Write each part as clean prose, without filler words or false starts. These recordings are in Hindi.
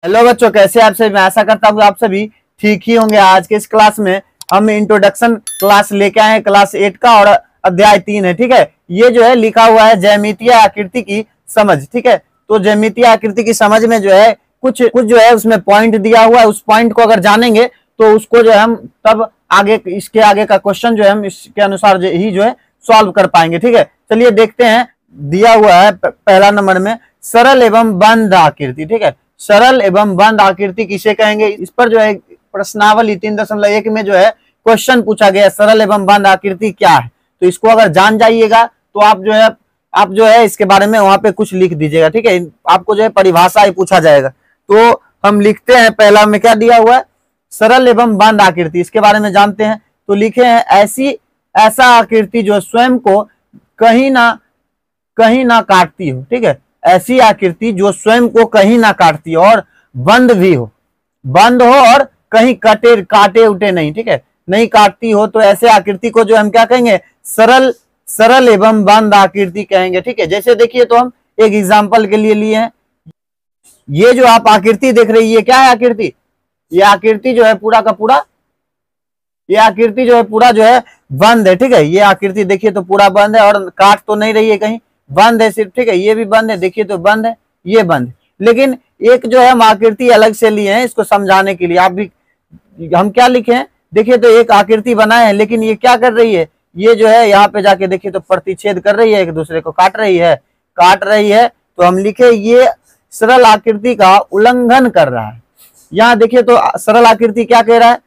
हेलो बच्चों, कैसे आप सभी। मैं आशा करता हूँ आप सभी ठीक ही होंगे। आज के इस क्लास में हम इंट्रोडक्शन क्लास लेके आए हैं, क्लास 8 का, और अध्याय 3 है। ठीक है, ये जो है लिखा हुआ है ज्यामितीय आकृति की समझ। ठीक है, तो ज्यामितीय आकृति की समझ में जो है कुछ जो है उसमें पॉइंट दिया हुआ है। उस पॉइंट को अगर जानेंगे तो उसको जो है हम तब आगे इसके आगे का क्वेश्चन जो है हम इसके अनुसार ही जो है सॉल्व कर पाएंगे। ठीक है, चलिए देखते हैं। दिया हुआ है पहला नंबर में सरल एवं बंद आकृति। ठीक है, सरल एवं बंद आकृति किसे कहेंगे, इस पर जो है प्रश्नावली 3.1 में जो है क्वेश्चन पूछा गया, सरल एवं बंद आकृति क्या है। तो इसको अगर जान जाइएगा तो आप जो है इसके बारे में वहां पे कुछ लिख दीजिएगा। ठीक है, आपको जो है परिभाषा ही पूछा जाएगा। तो हम लिखते हैं, पहला में क्या दिया हुआ है, सरल एवं बंद आकृति, इसके बारे में जानते हैं। तो लिखे हैं ऐसा आकृति जो स्वयं को कहीं ना काटती हो। ठीक है, ऐसी आकृति जो स्वयं को कहीं ना काटती हो और बंद हो और कहीं काटे उटे नहीं। ठीक है, नहीं काटती हो, तो ऐसे आकृति को जो हम क्या कहेंगे, सरल एवं बंद आकृति कहेंगे। ठीक है, जैसे देखिए, तो हम एक एग्जांपल के लिए हैं। ये जो आप आकृति देख रही है, क्या है आकृति, ये आकृति जो है पूरा का पूरा, ये आकृति जो है पूरा जो है बंद है। ठीक है, ये आकृति देखिए तो पूरा बंद है और काट तो नहीं रही है, कहीं बंद है सिर्फ। ठीक है, ये भी बंद है, देखिए तो बंद है, ये बंद है। लेकिन एक जो है हम आकृति अलग से लिए हैं इसको समझाने के लिए। आप भी हम क्या लिखे हैं, देखिए तो एक आकृति बनाए हैं, लेकिन ये क्या कर रही है, ये जो है यहाँ पे जाके देखिए तो प्रतिच्छेद कर रही है, एक दूसरे को काट रही है। तो हम लिखे ये सरल आकृति का उल्लंघन कर रहा है। यहाँ देखिए तो सरल आकृति क्या कह रहा है,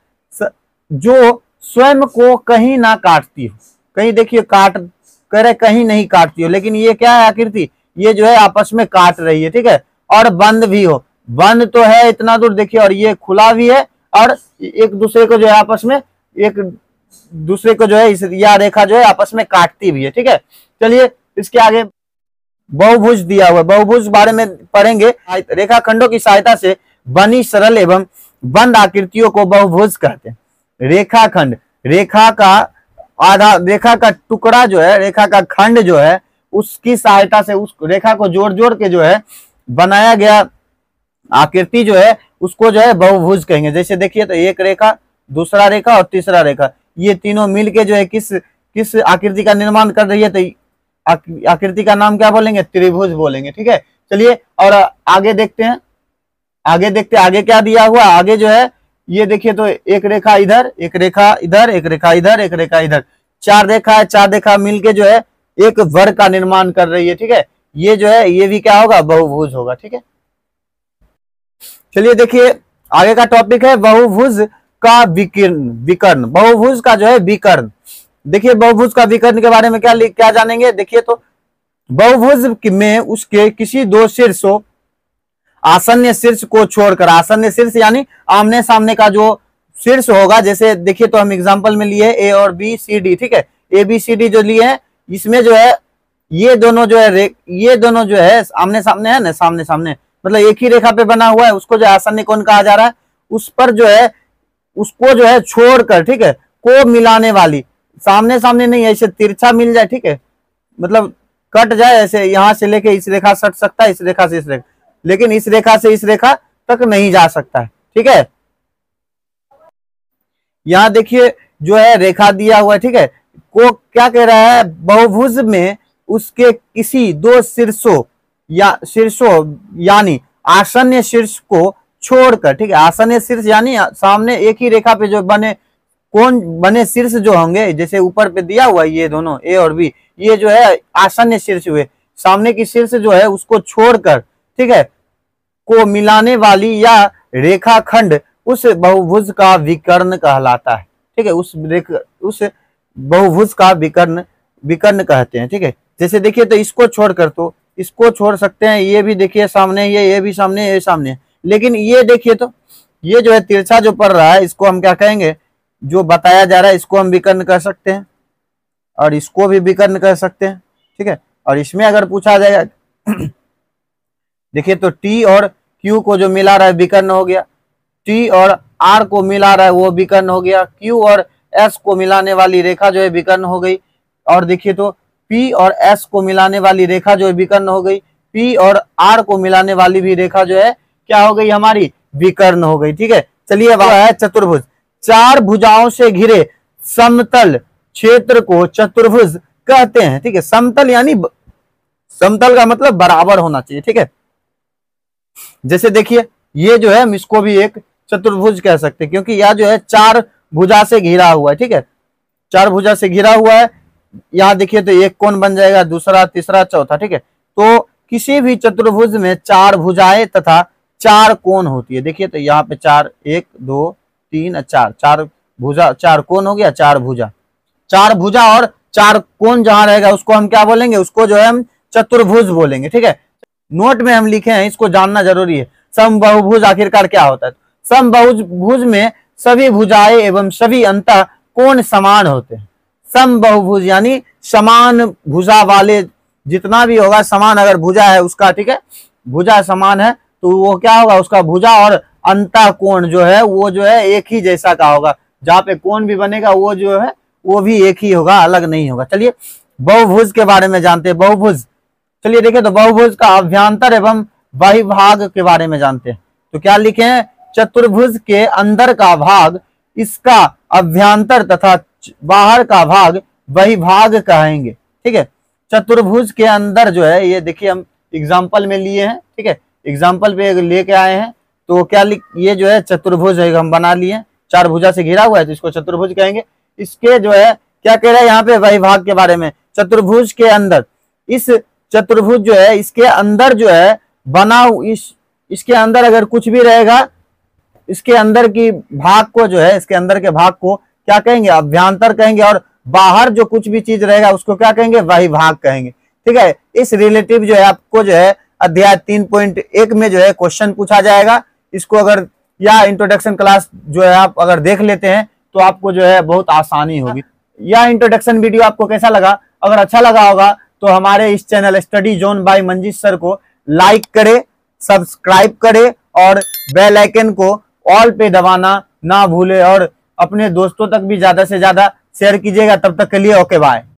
जो स्वयं को कहीं ना काटती हो, कहीं देखिए कह रहे कहीं नहीं काटती हो, लेकिन ये क्या है आकृति, ये जो है आपस में काट रही है। ठीक है, और बंद भी हो, बंद तो है इतना दूर देखिए, और ये खुला भी है, और एक दूसरे को जो है आपस में एक दूसरे को जो है इस या रेखा जो है आपस में काटती भी है। ठीक है, चलिए इसके आगे बहुभुज दिया हुआ, बहुभुज बारे में पढ़ेंगे। रेखाखंडों की सहायता से बनी सरल एवं बंद आकृतियों को बहुभुज कहते हैं। रेखाखंड, रेखा का टुकड़ा जो है, रेखा का खंड जो है, उसकी सहायता से उस रेखा को जोड़ के जो है बनाया गया आकृति जो है उसको जो है बहुभुज कहेंगे। जैसे देखिए तो एक रेखा, दूसरा रेखा और तीसरा रेखा, ये तीनों मिलके जो है किस आकृति का निर्माण कर रही है, तो आकृति का नाम क्या बोलेंगे, त्रिभुज बोलेंगे। ठीक है, चलिए और आगे देखते हैं। आगे क्या दिया हुआ, आगे जो है ये देखिए तो एक रेखा इधर, एक रेखा इधर, एक रेखा इधर, एक रेखा इधर, चार रेखा मिलके जो है एक वर्ग का निर्माण कर रही है। ठीक है, ये जो है ये भी क्या होगा, बहुभुज होगा। ठीक है, चलिए देखिए आगे का टॉपिक है बहुभुज का विकर्ण। बहुभुज का जो है विकर्ण, देखिए बहुभुज का विकर्ण के बारे में क्या जानेंगे। देखिए तो बहुभुज में उसके किसी दो शीर्षों, आसन्न शीर्ष को छोड़कर, आसन्न शीर्ष यानी आमने सामने का जो शीर्ष होगा, जैसे देखिए तो हम एग्जांपल में लिए ए और बी सी डी। ठीक है, ए बी सी डी जो लिए हैं, इसमें जो है ये दोनों जो है आमने सामने है ना, सामने सामने मतलब एक ही रेखा पे बना हुआ है, उसको जो आसन्न कोण कहा जा रहा है। उस पर जो है उसको जो है छोड़कर, ठीक है, को मिलाने वाली, सामने सामने नहीं, ऐसे तिरछा मिल जाए। ठीक है, मतलब कट जाए, ऐसे यहां से लेके इस रेखा सट सकता है, इस रेखा से इस रेखा, लेकिन इस रेखा से इस रेखा तक नहीं जा सकता है। ठीक है, यहां देखिए जो है रेखा दिया हुआ है। ठीक है, को क्या कह रहा है, बहुभुज में उसके किसी दो शीर्षों यानी आसन्न शीर्ष को छोड़कर, ठीक है, आसन्न शीर्ष यानी सामने एक ही रेखा पे जो बने शीर्ष जो होंगे, जैसे ऊपर पे दिया हुआ ये दोनों ए और बी, ये जो है आसन्न शीर्ष हुए, सामने की शीर्ष जो है उसको छोड़कर, ठीक है, को मिलाने वाली या रेखाखंड उस बहुभुज का विकर्ण कहलाता है। ठीक है, उस बहुभुज का विकर्ण कहते हैं। ठीक है, जैसे देखिए तो इसको छोड़कर, तो इसको छोड़ सकते हैं, ये भी देखिए सामने, ये भी सामने, ये सामने, लेकिन ये देखिए तो ये जो है तिरछा जो पड़ रहा है, इसको हम क्या कहेंगे, जो बताया जा रहा है इसको हम विकर्ण कर सकते हैं, और इसको भी विकर्ण कर सकते हैं। ठीक है, और इसमें अगर पूछा जाएगा देखिए तो टी और क्यू को जो मिला रहा है विकर्ण हो गया, टी और आर को मिला रहा है वो विकर्ण हो गया, क्यू और एस को मिलाने वाली रेखा जो है विकर्ण हो गई, और देखिए तो पी और एस को मिलाने वाली रेखा जो है विकर्ण हो गई, पी और आर को मिलाने वाली भी रेखा जो है क्या हो गई हमारी, विकर्ण हो गई। ठीक है, चलिए अब है चतुर्भुज। चार भुजाओं से घिरे समतल क्षेत्र को चतुर्भुज कहते हैं। ठीक है, समतल यानी समतल का मतलब बराबर होना चाहिए। ठीक है, जैसे देखिए ये जो है हम इसको भी एक चतुर्भुज कह सकते हैं, क्योंकि यह जो है चार भुजा से घिरा हुआ है। ठीक है, चार भुजा से घिरा हुआ है। यहाँ देखिए तो एक कोण बन जाएगा, दूसरा, तीसरा, चौथा। ठीक है, तो किसी भी चतुर्भुज में चार भुजाएं तथा चार कोण होती है। देखिए तो यहाँ पे चार, 1 2 3 4, चार भुजा, चार कोण हो गया, चार भुजा। चार भुजा और चार कोण जहां रहेगा उसको हम क्या बोलेंगे, उसको जो है हम चतुर्भुज बोलेंगे। ठीक है, नोट में हम लिखे हैं, इसको जानना जरूरी है। समबाहुभुज आखिरकार क्या होता है। समबाहुभुज में सभी भुजाएं एवं सभी अंतः कोण समान होते हैं। समबाहुभुज यानी समान भुजा वाले, जितना भी होगा समान, अगर भुजा है उसका, ठीक है, भुजा समान है तो वो क्या होगा, उसका भुजा और अंतः कोण जो है वो जो है एक ही जैसा का होगा। जहाँ पे कोण भी बनेगा वो जो है वो भी एक ही होगा, अलग नहीं होगा। चलिए बहुभुज के बारे में जानते हैं। बहुभुज, चलिए देखिए तो बहुभुज का अभ्यंतर एवं बहिर्भाग के बारे में जानते हैं। तो क्या लिखे हैं, चतुर्भुज के अंदर का भाग इसका अभ्यंतर तथा बाहर का भाग बहिर्भाग कहेंगे। ठीक है, चतुर्भुज के अंदर जो है, ये देखिए हम एग्जाम्पल में लिए हैं। ठीक है, एग्जाम्पल पे लेके आए हैं। तो क्या ये जो है चतुर्भुज है, हम बना लिए, चार भुजा से घिरा हुआ है तो इसको चतुर्भुज कहेंगे। इसके जो है क्या कह रहा है यहाँ पे, बहिर्भाग के बारे में। चतुर्भुज के अंदर, इस चतुर्भुज जो है इसके अंदर जो है बना, इसके अंदर अगर कुछ भी रहेगा, इसके अंदर की भाग को जो है, इसके अंदर के भाग को क्या कहेंगे, अभ्यंतर कहेंगे। और बाहर जो कुछ भी चीज रहेगा उसको क्या कहेंगे, बहिर्भाग कहेंगे। ठीक है, इस रिलेटिव जो है आपको जो है अध्याय 3.1 में जो है क्वेश्चन पूछा जाएगा। इसको अगर, या इंट्रोडक्शन क्लास जो है आप अगर देख लेते हैं तो आपको जो है बहुत आसानी होगी। यह इंट्रोडक्शन वीडियो आपको कैसा लगा, अगर अच्छा लगा होगा तो हमारे इस channel study zone by Manjeet sir को लाइक करे, सब्सक्राइब करे और बेल आइकन को ऑल पे दबाना ना भूले, और अपने दोस्तों तक भी ज्यादा से ज्यादा शेयर कीजिएगा। तब तक के लिए ओके बाय।